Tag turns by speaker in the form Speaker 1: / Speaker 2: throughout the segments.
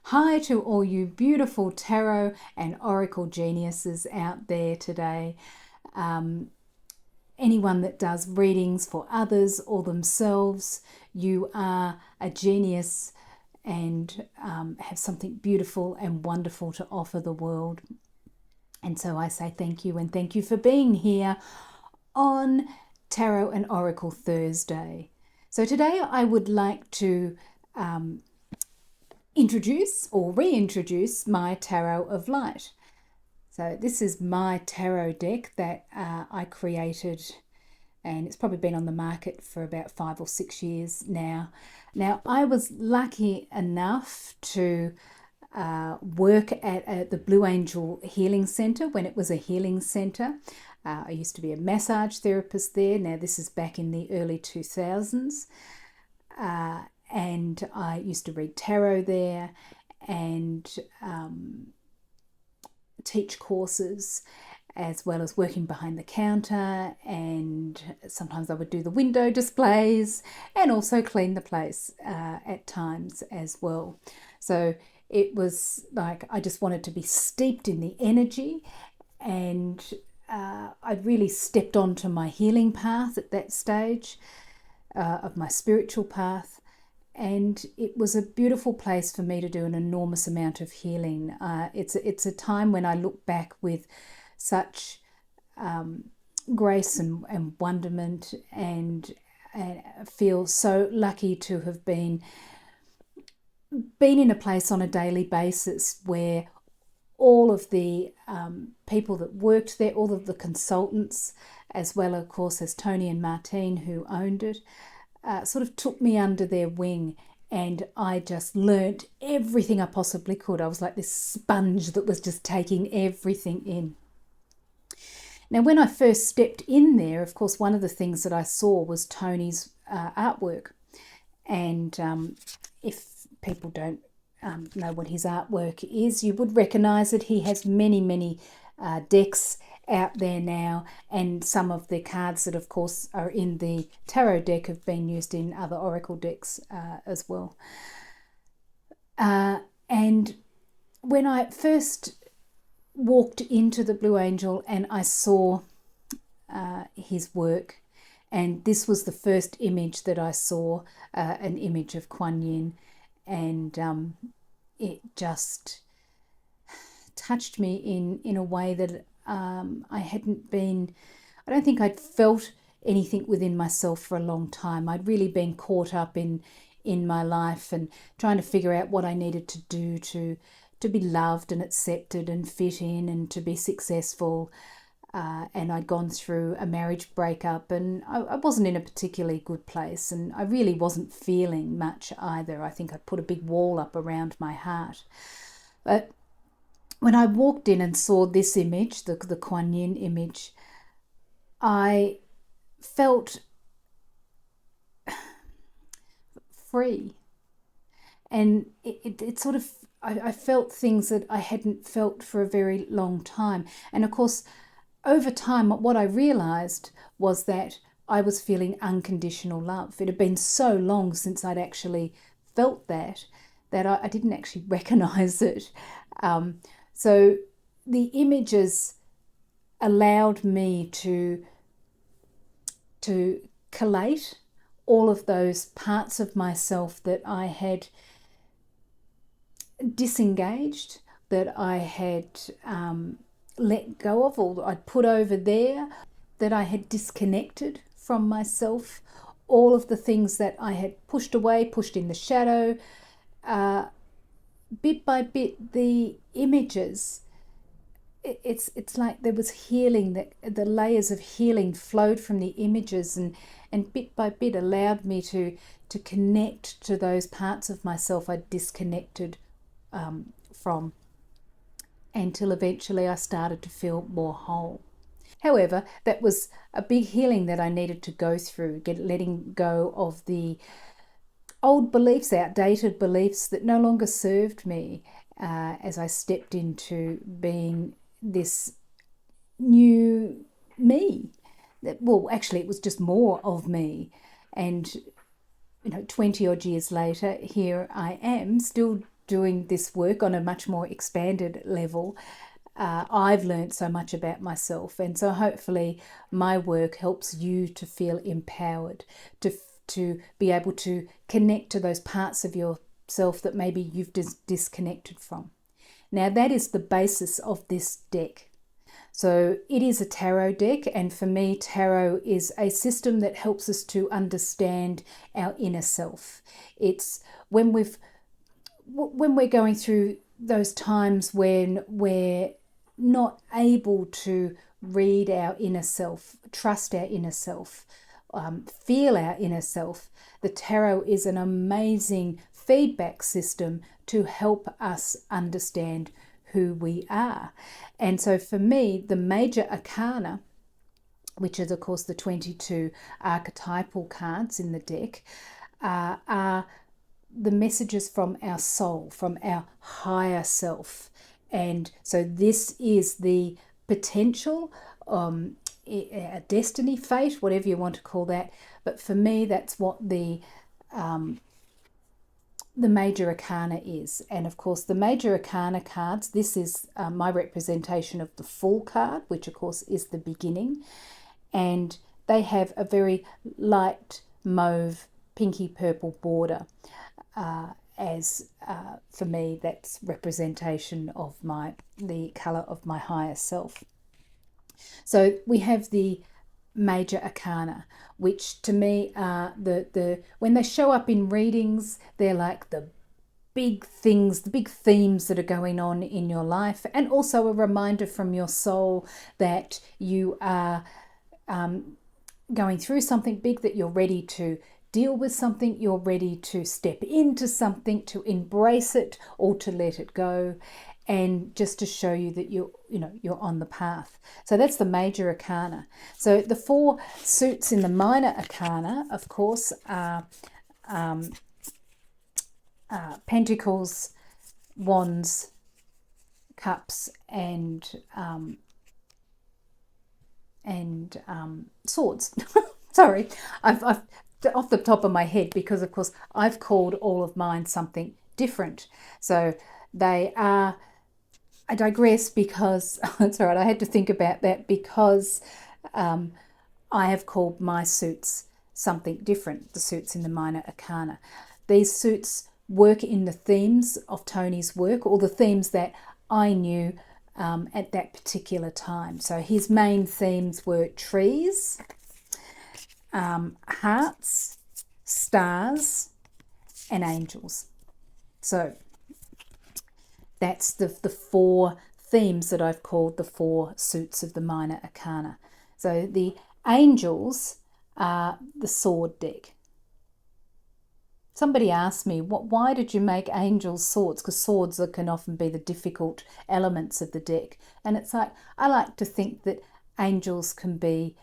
Speaker 1: Hi to all you beautiful tarot and oracle geniuses out there today. Anyone that does readings for others or themselves, you are a genius and have something beautiful and wonderful to offer the world. And so I say thank you, and thank you for being here on Tarot and Oracle Thursday. So today I would like to introduce or reintroduce my Tarot of Light. So this is my tarot deck that I created, and it's probably been on the market for about 5 or 6 years now. Now, I was lucky enough to work at the Blue Angel Healing Centre when it was a healing centre. I used to be a massage therapist there. Now, this is back in the early 2000s. And I used to read tarot there and teach courses, as well as working behind the counter, and sometimes I would do the window displays and also clean the place at times as well. So it was like I just wanted to be steeped in the energy, and I'd really stepped onto my healing path at that stage of my spiritual path. And it was a beautiful place for me to do an enormous amount of healing. It's a time when I look back with such grace and wonderment, and feel so lucky to have been in a place on a daily basis where all of the people that worked there, all of the consultants, as well, of course, as Toni and Martine, who owned it, sort of took me under their wing, and I just learnt everything I possibly could. I was like this sponge that was just taking everything in. Now, when I first stepped in there, of course, one of the things that I saw was Toni's artwork. And if people don't know what his artwork is, you would recognise that he has many, many decks out there now, and some of the cards that of course are in the tarot deck have been used in other oracle decks as well. And when I first walked into the Blue Angel and I saw his work, and this was the first image that I saw, an image of Kuan Yin, and it just touched me in a way that I don't think I'd felt anything within myself for a long time. I'd really been caught up in my life and trying to figure out what I needed to do to be loved and accepted and fit in and to be successful. And I'd gone through a marriage breakup, and I wasn't in a particularly good place, and I really wasn't feeling much either. I think I'd put a big wall up around my heart. But when I walked in and saw this image, the Kuan Yin image, I felt free. And it sort of, I felt things that I hadn't felt for a very long time. And of course, over time, what I realised was that I was feeling unconditional love. It had been so long since I'd actually felt that I didn't actually recognise it. So the images allowed me to collate all of those parts of myself that I had disengaged, that I had let go of, or I'd put over there, that I had disconnected from myself, all of the things that I had pushed away, pushed in the shadow. Bit by bit, the images, it's like there was healing, that the layers of healing flowed from the images, and bit by bit allowed me to connect to those parts of myself I'd disconnected from, until eventually I started to feel more whole. However, that was a big healing that I needed to go through, letting go of the old beliefs, outdated beliefs that no longer served me, as I stepped into being this new me. Well, actually, it was just more of me. And 20 odd years later, here I am still doing this work on a much more expanded level. I've learned so much about myself, and so hopefully my work helps you to feel empowered, to be able to connect to those parts of yourself that maybe you've disconnected from. Now, that is the basis of this deck. So it is a tarot deck, and for me, tarot is a system that helps us to understand our inner self. It's when we're going through those times when we're not able to read our inner self, trust our inner self, feel our inner self. The tarot is an amazing feedback system to help us understand who we are. And so for me, the Major Arcana, which is of course the 22 archetypal cards in the deck, are the messages from our soul, from our higher self. And so this is the potential, a destiny, fate, whatever you want to call that. But for me, that's what the Major Arcana is. And of course, the Major Arcana cards, this is my representation of the Fool card, which of course is the beginning. And they have a very light mauve, pinky purple border. For me, that's representation of the colour of my higher self. So we have the Major Arcana, which to me are when they show up in readings, they're like the big things, the big themes that are going on in your life, and also a reminder from your soul that you are going through something big, that you're ready to deal with something, you're ready to step into something, to embrace it or to let it go, and just to show you that you're on the path. So that's the Major Arcana. So the 4 suits in the Minor Arcana, of course, are Pentacles, Wands, Cups, and Swords. Sorry, I've off the top of my head, because of course I've called all of mine something different. So they are, I digress because it's all right, I had to think about that, because I have called my suits something different, the suits in the Minor Arcana. These suits work in the themes of Toni's work, or the themes that I knew at that particular time. So his main themes were trees, hearts, stars, and angels. So that's the 4 themes that I've called the 4 suits of the Minor Arcana. So the angels are the sword deck. Somebody asked me, why did you make angels swords? Because swords can often be the difficult elements of the deck. And it's like, I like to think that angels can be,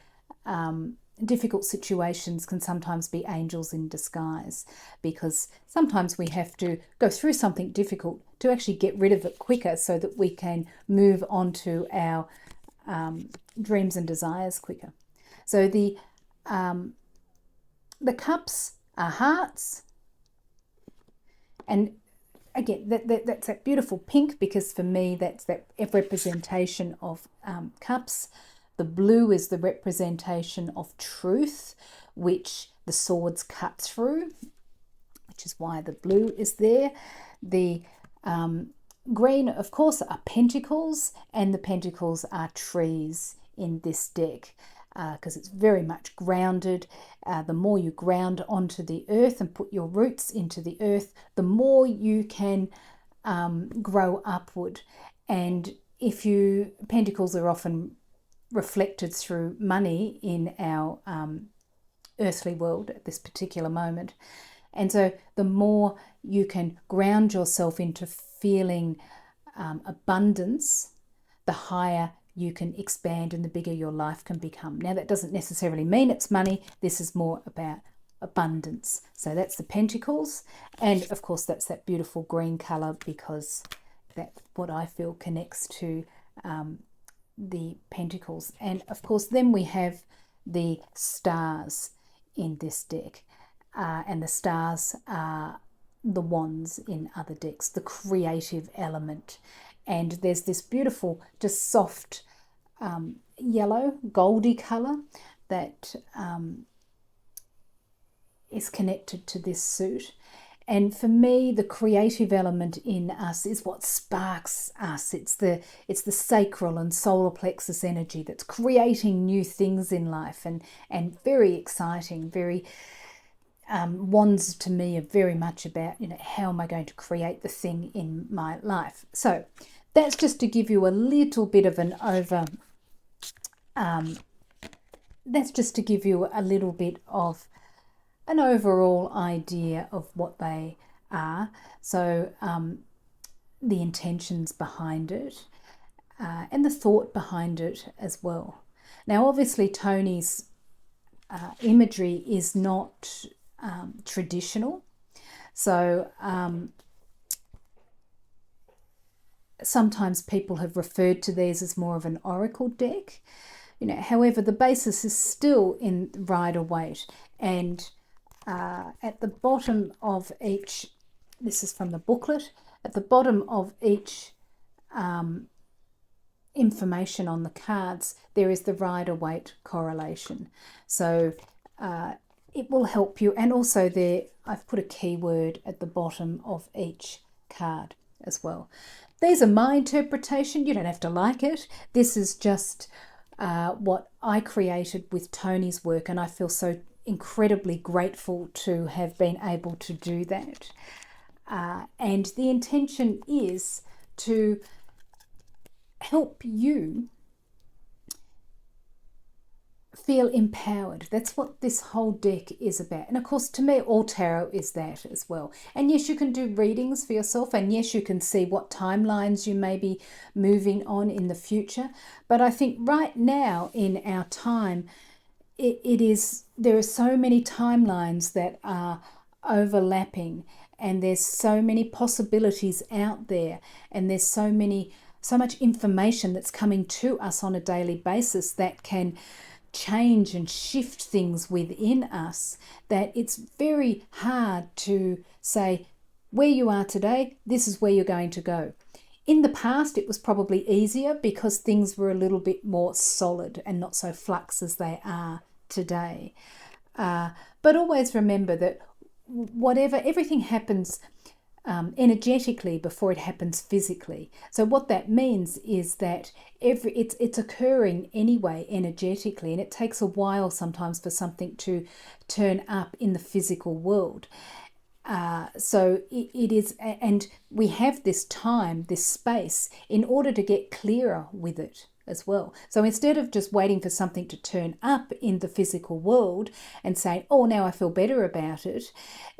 Speaker 1: difficult situations can sometimes be angels in disguise, because sometimes we have to go through something difficult to actually get rid of it quicker, so that we can move on to our dreams and desires quicker. So the cups are hearts, and again that's that beautiful pink, because for me that's that representation of cups. The blue is the representation of truth, which the swords cut through, which is why the blue is there. The green, of course, are pentacles, and the pentacles are trees in this deck, because it's very much grounded. The more you ground onto the earth and put your roots into the earth, the more you can grow upward. And pentacles are often reflected through money in our earthly world at this particular moment. And so the more you can ground yourself into feeling abundance, the higher you can expand and the bigger your life can become. Now, that doesn't necessarily mean it's money. This is more about abundance. So that's the pentacles. And of course, that's that beautiful green color, because that's what I feel connects to the pentacles. And of course, then we have the stars in this deck, and the stars are the wands in other decks, the creative element. And there's this beautiful, just soft yellow, goldy colour that is connected to this suit. And for me, the creative element in us is what sparks us. It's the sacral and solar plexus energy that's creating new things in life, and very exciting. Very wands to me are very much about, how am I going to create the thing in my life? So that's just to give you a little bit of an an overall idea of what they are. So the intentions behind it, and the thought behind it as well. Now, obviously, Toni's imagery is not traditional. So sometimes people have referred to these as more of an oracle deck. However, the basis is still in Rider-Waite, and at the bottom of each, this is from the booklet, at the bottom of each information on the cards, there is the Rider-Waite correlation. So it will help you. And also there, I've put a keyword at the bottom of each card as well. These are my interpretation. You don't have to like it. This is just what I created with Toni's work, and I feel so incredibly grateful to have been able to do that. And the intention is to help you feel empowered. That's what this whole deck is about. And of course, to me, all tarot is that as well. And yes, you can do readings for yourself, and yes, you can see what timelines you may be moving on in the future. But I think right now in our time, there are so many timelines that are overlapping, and there's so many possibilities out there, and there's so much information that's coming to us on a daily basis that can change and shift things within us, that it's very hard to say, where you are today, this is where you're going to go. In the past, it was probably easier because things were a little bit more solid and not so flux as they are today. But always remember that everything happens energetically before it happens physically. So what that means is that it's occurring anyway energetically, and it takes a while sometimes for something to turn up in the physical world. So it is, and we have this time, this space, in order to get clearer with it as well. So instead of just waiting for something to turn up in the physical world and saying, oh, now I feel better about it,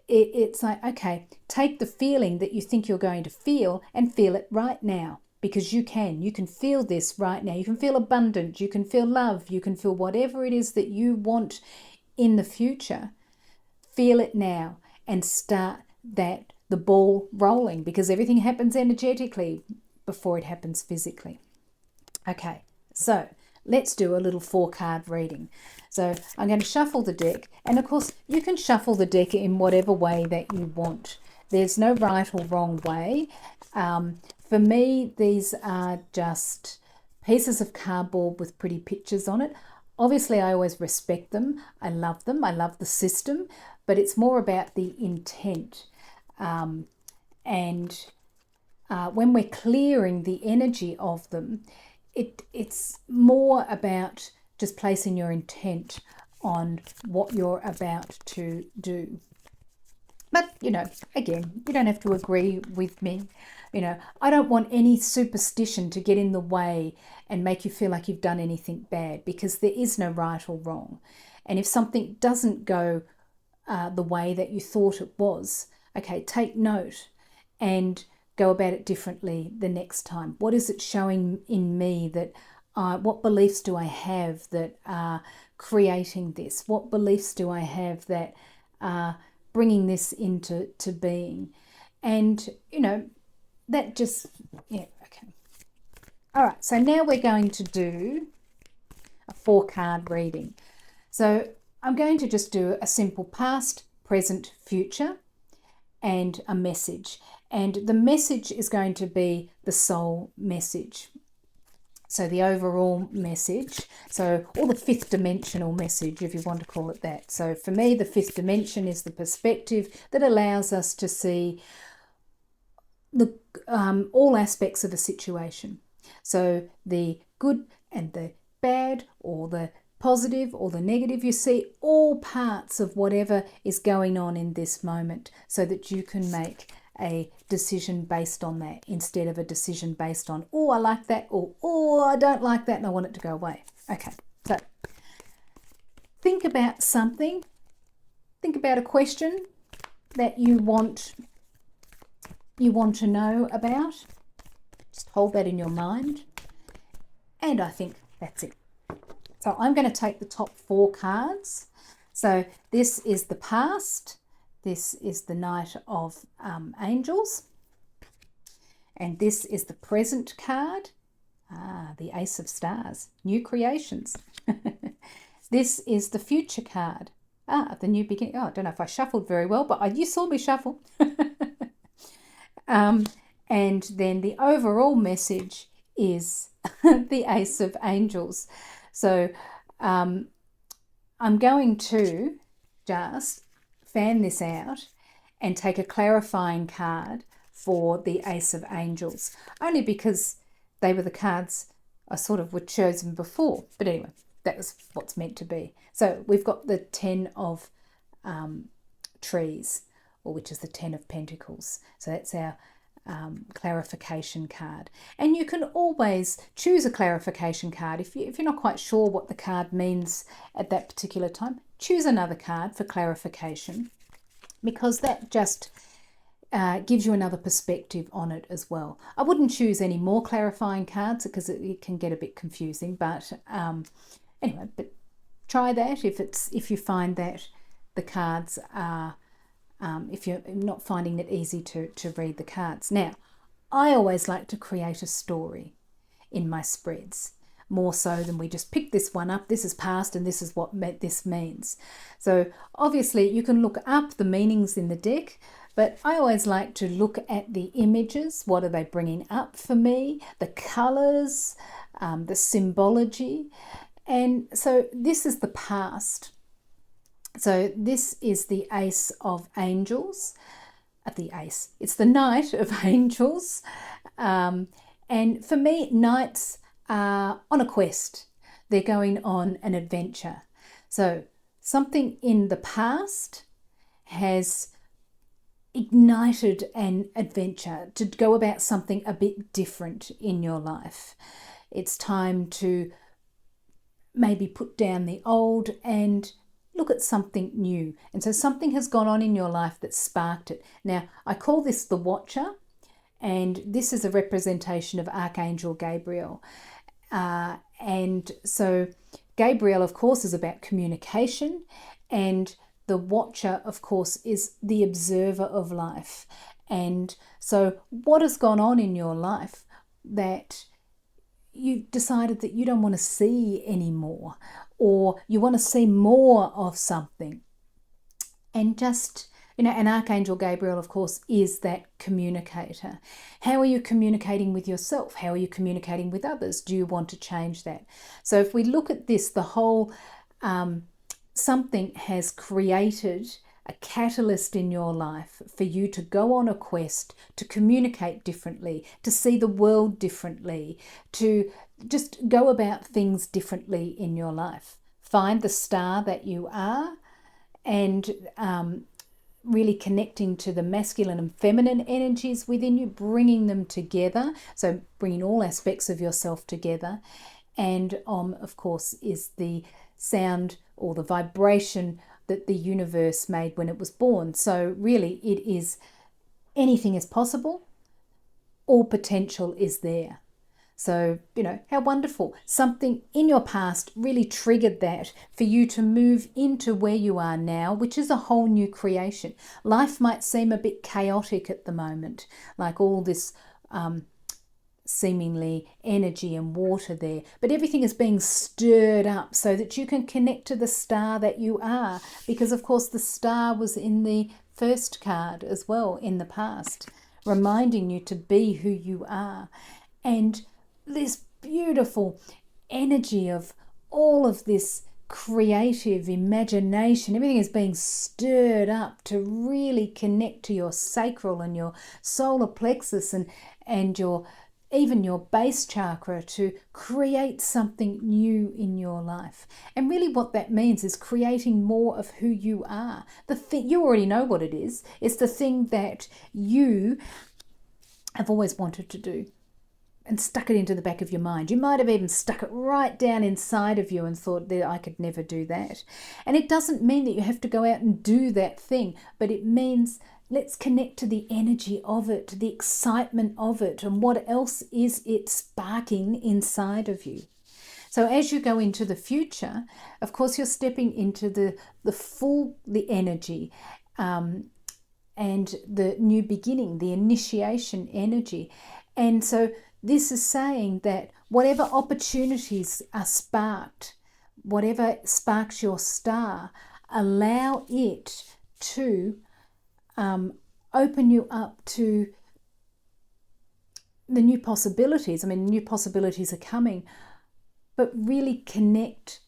Speaker 1: it's like, okay, take the feeling that you think you're going to feel and feel it right now, because you can feel this right now. You can feel abundant, you can feel love, you can feel whatever it is that you want in the future. Feel it now and start the ball rolling, because everything happens energetically before it happens physically. Okay, so let's do a little 4-card reading. So I'm going to shuffle the deck, and of course you can shuffle the deck in whatever way that you want. There's no right or wrong way. For me, these are just pieces of cardboard with pretty pictures on it. Obviously, I always respect them. I love them. I love the system, but it's more about the intent. And when we're clearing the energy of them, it's more about just placing your intent on what you're about to do. But, again, you don't have to agree with me. I don't want any superstition to get in the way and make you feel like you've done anything bad, because there is no right or wrong. And if something doesn't go the way that you thought it was, okay, take note and go about it differently the next time. What is it showing in me that, what beliefs do I have that are creating this? What beliefs do I have that are bringing this into being? And, that just, okay. All right, so now we're going to do a 4-card reading. So I'm going to just do a simple past, present, future, and a message. And the message is going to be the soul message. So the overall message, or the fifth dimensional message, if you want to call it that. So for me, the fifth dimension is the perspective that allows us to see all aspects of a situation. So the good and the bad, or the positive or the negative, you see all parts of whatever is going on in this moment, so that you can make a decision based on that, instead of a decision based on, oh, I like that, or oh, I don't like that and I want it to go away. Okay, so think about something, think about a question that you want to know about. Just hold that in your mind, and I think that's it. So I'm going to take the top 4 cards. So this is the past, this is the Knight of Angels, and this is the present card, the Ace of Stars, new creations. This is the future card, the new beginning. Oh, I don't know if I shuffled very well, but you saw me shuffle. And then the overall message is the Ace of Angels. So I'm going to just fan this out and take a clarifying card for the Ace of Angels, only because they were the cards I sort of were chosen before. But anyway, that was what's meant to be. So we've got the 10 of trees, or which is the 10 of Pentacles. So that's our clarification card. And you can always choose a clarification card. If you're not quite sure what the card means at that particular time, choose another card for clarification, because that just gives you another perspective on it as well. I wouldn't choose any more clarifying cards because it can get a bit confusing, but anyway, but try that if you find that the cards are if you're not finding it easy to read the cards. Now, I always like to create a story in my spreads, more so than we just pick this one up, this is past and this is what this means. So obviously you can look up the meanings in the deck, but I always like to look at the images. What are they bringing up for me? The colours, the symbology. And so this is the past. So this is the Ace of Angels. It's the Knight of Angels. And for me, knights are on a quest. They're going on an adventure. So something in the past has ignited an adventure to go about something a bit different in your life. It's time to maybe put down the old and look at something new. And so something has gone on in your life that sparked it. Now, I call this the Watcher, and this is a representation of Archangel Gabriel. And so Gabriel, of course, is about communication, and the Watcher, of course, is the observer of life. And so what has gone on in your life that you've decided that you don't want to see anymore, or you want to see more of something? And just, and Archangel Gabriel, of course, is that communicator. How are you communicating with yourself? How are you communicating with others? Do you want to change that? So if we look at this, the whole something has created a catalyst in your life for you to go on a quest, to communicate differently, to see the world differently, to just go about things differently in your life. Find the star that you are, and really connecting to the masculine and feminine energies within you, bringing them together. So bringing all aspects of yourself together. And of course, is the sound or the vibration that the universe made when it was born. So really it is, anything is possible, all potential is there. So, how wonderful. Something in your past really triggered that for you to move into where you are now, which is a whole new creation. Life might seem a bit chaotic at the moment, like all this seemingly energy and water there, but everything is being stirred up so that you can connect to the star that you are, because of course the star was in the first card as well in the past, reminding you to be who you are. And this beautiful energy of all of this creative imagination, everything is being stirred up to really connect to your sacral and your solar plexus and your even your base chakra, to create something new in your life. And really what that means is creating more of who you are. The thing, you already know what it is. It's the thing that you have always wanted to do and stuck it into the back of your mind. You might have even stuck it right down inside of you and thought that I could never do that. And it doesn't mean that you have to go out and do that thing, but it means let's connect to the energy of it, the excitement of it, and what else is it sparking inside of you. So as you go into the future, of course, you're stepping into the energy and the new beginning, the initiation energy. And so this is saying that whatever opportunities are sparked, whatever sparks your star, allow it to open you up to the new possibilities. I mean, new possibilities are coming, but really connect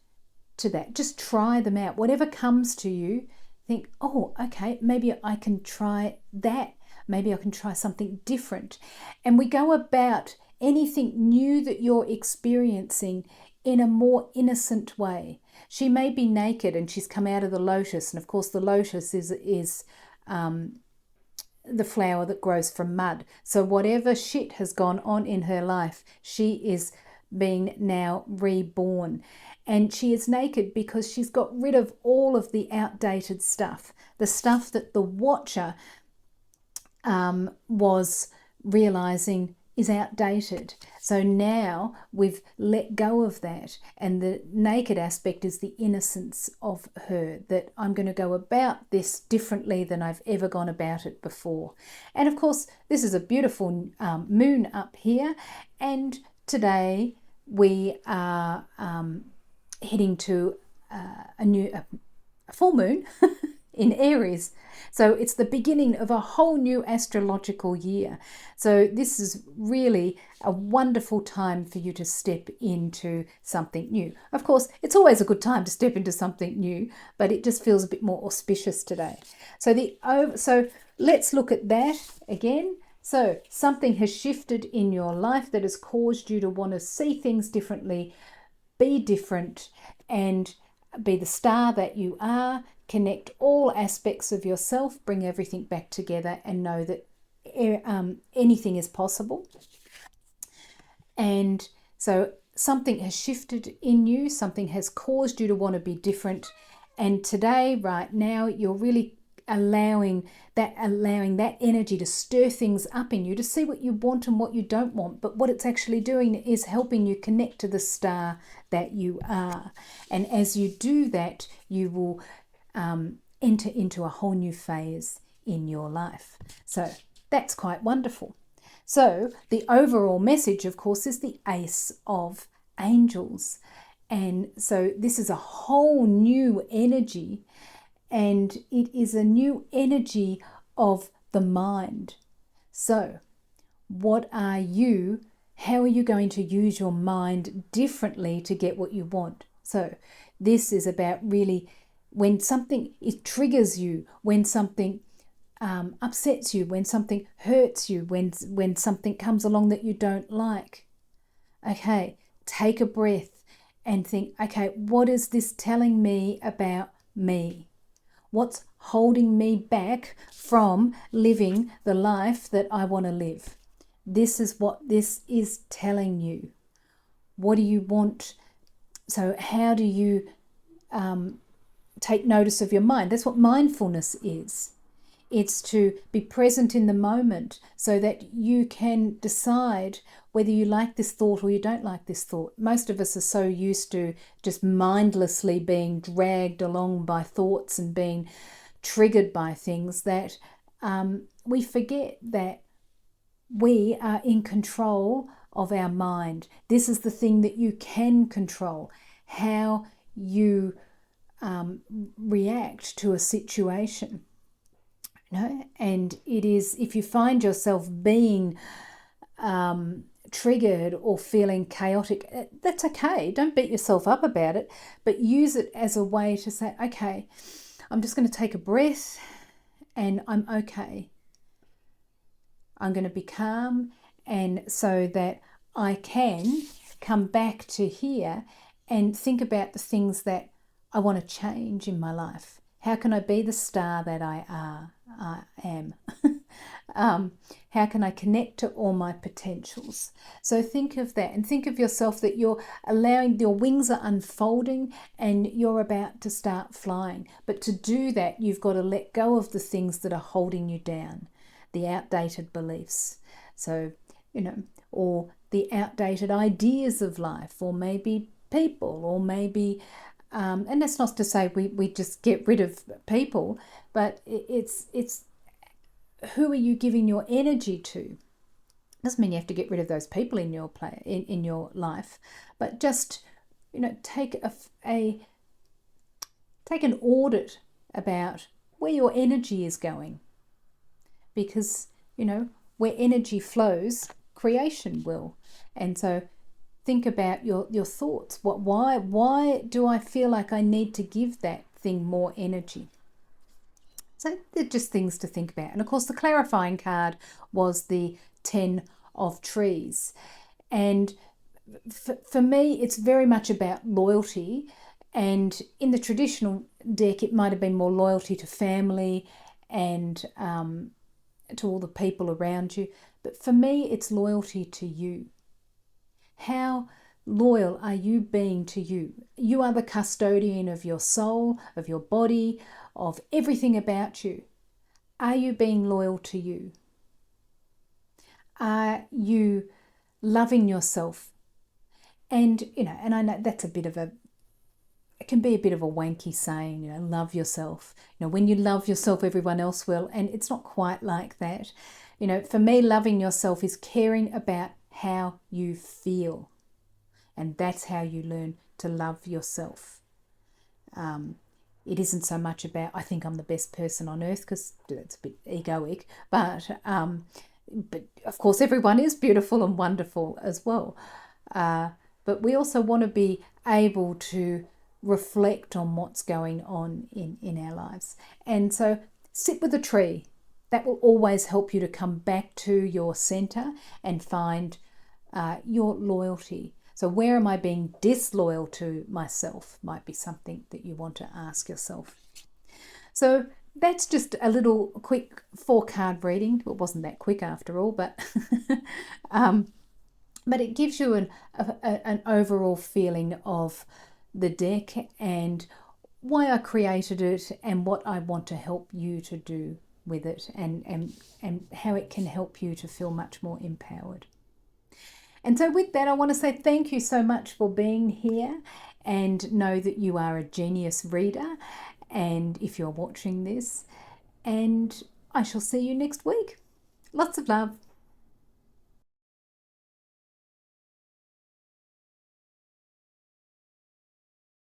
Speaker 1: to that. Just try them out. Whatever comes to you, think, oh, okay, maybe I can try that. Maybe I can try something different. And we go about anything new that you're experiencing in a more innocent way. She may be naked and she's come out of the lotus. And of course, the lotus is the flower that grows from mud. So whatever shit has gone on in her life, she is being now reborn. And she is naked because she's got rid of all of the outdated stuff, the stuff that the watcher was realizing is outdated. So now we've let go of that, and the naked aspect is the innocence of her, that I'm going to go about this differently than I've ever gone about it before. And of course, this is a beautiful moon up here, and today we are heading to a full moon in Aries. So it's the beginning of a whole new astrological year. So this is really a wonderful time for you to step into something new. Of course, it's always a good time to step into something new, but it just feels a bit more auspicious today. So let's look at that again. So something has shifted in your life that has caused you to want to see things differently, be different, and be the star that you are. Connect all aspects of yourself, bring everything back together, and know that anything is possible. And so something has shifted in you, something has caused you to want to be different. And today, right now, you're really allowing that energy to stir things up in you, to see what you want and what you don't want. But what it's actually doing is helping you connect to the star that you are. And as you do that, you will enter into a whole new phase in your life. So that's quite wonderful. So the overall message, of course, is the Ace of Angels. And so this is a whole new energy, and it is a new energy of the mind. So what are you? How are you going to use your mind differently to get what you want? So this is about really when something triggers you, when something upsets you, when something hurts you, when something comes along that you don't like. Okay, take a breath and think, okay, what is this telling me about me? What's holding me back from living the life that I want to live? This is what this is telling you. What do you want? So how do you take notice of your mind? That's what mindfulness is. It's to be present in the moment so that you can decide whether you like this thought or you don't like this thought. Most of us are so used to just mindlessly being dragged along by thoughts and being triggered by things that we forget that we are in control of our mind. This is the thing that you can control, how you react to a situation. You know? And it is, if you find yourself being triggered or feeling chaotic, that's okay. Don't beat yourself up about it, but use it as a way to say, okay, I'm just going to take a breath and I'm okay. I'm going to be calm, and so that I can come back to here and think about the things that I want to change in my life. How can I be the star that I am? How can I connect to all my potentials? So think of that, and think of yourself that you're allowing, your wings are unfolding and you're about to start flying. But to do that, you've got to let go of the things that are holding you down, the outdated beliefs. So, you know, or the outdated ideas of life, or maybe people, or maybe and that's not to say we just get rid of people, but it's who are you giving your energy to? Doesn't mean you have to get rid of those people in your in your life, but just, you know, take an audit about where your energy is going, because, you know, where energy flows, creation will. And so think about your thoughts. Why do I feel like I need to give that thing more energy? So they're just things to think about. And of course, the clarifying card was the 10 of trees. And for me, it's very much about loyalty. And in the traditional deck, it might have been more loyalty to family and to all the people around you. But for me, it's loyalty to you. How loyal are you being to you? You are the custodian of your soul, of your body, of everything about you. Are you being loyal to you? Are you loving yourself? And, you know, and I know that's it can be a bit of a wanky saying, you know, love yourself. You know, when you love yourself, everyone else will. And it's not quite like that. You know, for me, loving yourself is caring about how you feel. And that's how you learn to love yourself. It isn't so much about, I think I'm the best person on earth, because that's a bit egoic. But of course, everyone is beautiful and wonderful as well. But we also want to be able to reflect on what's going on in our lives. And so sit with a tree. That will always help you to come back to your center and find your loyalty. So where am I being disloyal to myself might be something that you want to ask yourself. So that's just a little quick 4-card reading. It wasn't that quick after all, but it gives you an overall feeling of the deck and why I created it and what I want to help you to do with it, and how it can help you to feel much more empowered. And so with that, I want to say thank you so much for being here, and know that you are a genius reader, and if you're watching this, and I shall see you next week. Lots of love.